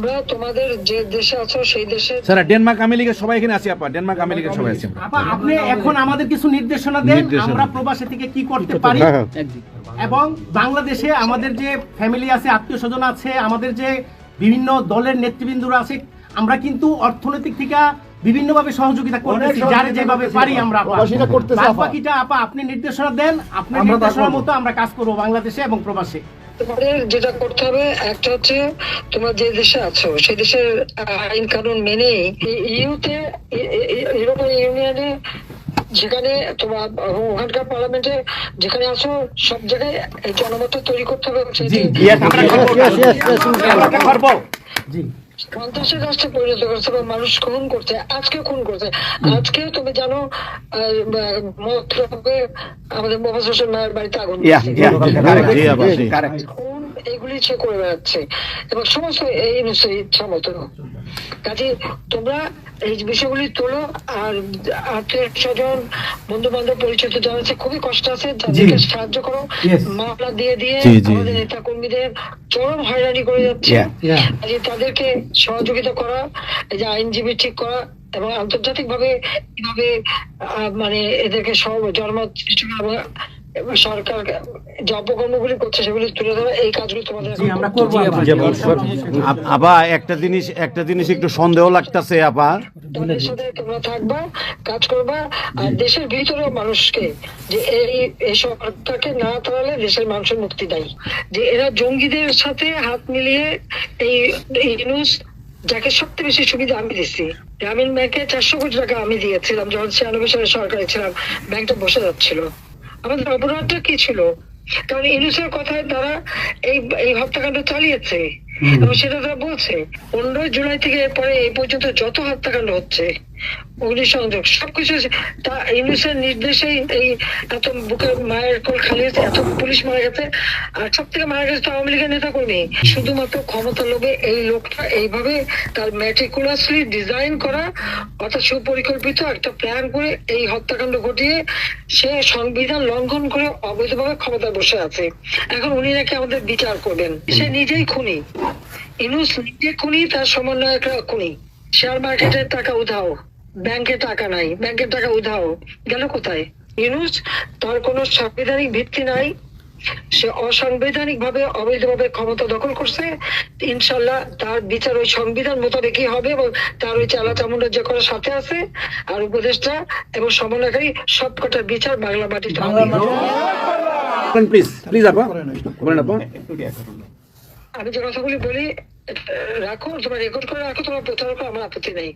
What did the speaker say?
তোমরা তোমাদের যে দেশে আছো সেই দেশে স্যার ডেনমার্ক আমেরিকা সবাই এখানে আছি আপা, ডেনমার্ক আমেরিকা সবাই আছি। আপা আপনি এখন আমাদের কিছু নির্দেশনা দেন, আমরা প্রবাসী থেকে কি করতে পারি, এবং বাংলাদেশে আমাদের যে ফ্যামিলি আছে, আত্মীয় স্বজন আছে, আমাদের যে বিভিন্ন দলের নেতৃবৃন্দরা আছে, আমরা কিন্তু অর্থনৈতিক থেকে বিভিন্নভাবে সহযোগিতা করতেছি, যার যেভাবে পারি আমরা বাকিটা আপা আপনি নির্দেশনা দেন, আপনার নির্দেশনা মতো আমরা কাজ করবো বাংলাদেশে এবং প্রবাসে। তোমাদের যেটা করতে হবে একটা হচ্ছে তোমরা যে দেশে আছো সেই দেশের আইন কানুন মেনে ইউতে ইউরোপিয়ান ইউনিয়নে যেখানে তোমার ওখানকার পার্লামেন্টে যেখানে আছো সব জায়গায় এই জনমত তৈরি করতে হবে। সন্ত্রাসের রাষ্ট্রে পরিণত করছে বা মানুষ খুন করছে, আজকে খুন করছে। আজকে তুমি জানো আমাদের মোহাম্মদ হোসেন মায়ের বাড়িতে আগুন, এগুলি সে করে বেড়াচ্ছে এবং সমস্ত এই ইচ্ছা মতো। কাজে তোমরা এই বিষয়গুলি তোলো, আর আত্মীয় স্বজন বন্ধু বান্ধব পরিচিত যারা আছে খুবই কষ্ট আছে, তাদেরকে সাহায্য করো। মামলা দিয়ে দিয়ে আমাদের নেতা কর্মীদের চরম হয়রানি করে যাচ্ছে, তাদেরকে সহযোগিতা করা, এই যে আইনজীবী ঠিক করা এবং আন্তর্জাতিক ভাবে কিভাবে মানে এদেরকে সব জনমত সৃষ্টি করা, সরকার যে অপকর্মগুলি করছে সেগুলি তুলে ধরা, এই কাজগুলো তোমাদের আপা একটা জিনিস একটু সন্দেহ লাগতেছে আপা, তাদের সাথে তোমরা থাকবা, কাজ করবা, আর দেশের ভিতরেও মানুষকে যে এই সরকারকে না তাড়ালে দেশের মানুষের মুক্তি দেয়, যে এরা জঙ্গিদের সাথে হাত মিলিয়ে এই নিউজ যাকে সবচেয়ে বেশি সুবিধা আমি দিচ্ছি, গ্রামীণ ব্যাংকে 400 কোটি টাকা আমি দিয়েছিলাম যখন 96 সালে সরকারে ছিলাম, ব্যাংকটা বসে যাচ্ছিল। আমাদের অপরাধটা কি ছিল? কারণ ইউনুসের কথায় তারা এই হত্যাকাণ্ড চালিয়েছে এবং সেটা তারা বলছে 15 জুলাই থেকে এরপরে এই পর্যন্ত যত হত্যাকাণ্ড হচ্ছে, অগ্নিসংযোগ সবকিছু তা ইউনুসের নির্দেশেই এই এত বুকের মায়ের কোল খালি হয়েছে, এত পুলিশ মারা গেছে, আর সব থেকে মারা গেছে তো আওয়ামী লীগের নেতা কর্মী। শুধুমাত্র ক্ষমতা লোভে এই লোকটা এইভাবে তার ম্যাটিকুলাসলি ডিজাইন করা অর্থাৎ সুপরিকল্পিত একটা প্ল্যান করে এই হত্যাকাণ্ড ঘটিয়ে সে সংবিধান লঙ্ঘন করে অবৈধভাবে ক্ষমতায় বসে আছে। এখন উনি নাকি আমাদের বিচার করবেন, সে নিজেই খুনি। ইউনুস নিজে খুনি, তার সমন্বয়করা খুনি। শেয়ার মার্কেটের টাকা উধাও, ব্যাংকে টাকা নাই, ব্যাংকের টাকা উধাও, গেল কোথায়? ইউনুস তার কোনো সাংবিধানিক ভিত্তি নাই, সে অসাংবিধানিক ভাবে অবৈধভাবে ক্ষমতা দখল করছে। ইনশাল্লাহ তার বিচার ওই সংবিধান মোতাবেকই হবে এবং তার ওই চালা চামুন্ডা যে করার সাথে আছে আর উপদেষ্টা এবং সমন্বয়কারী সবকটার বিচার বাংলা মাটিতে হবে। প্লিজ আপা আমি যে কথাগুলি বলি রাখো, তোমার রেকর্ড করে রাখো, তোমার প্রচার করো, আমার আপত্তি নেই।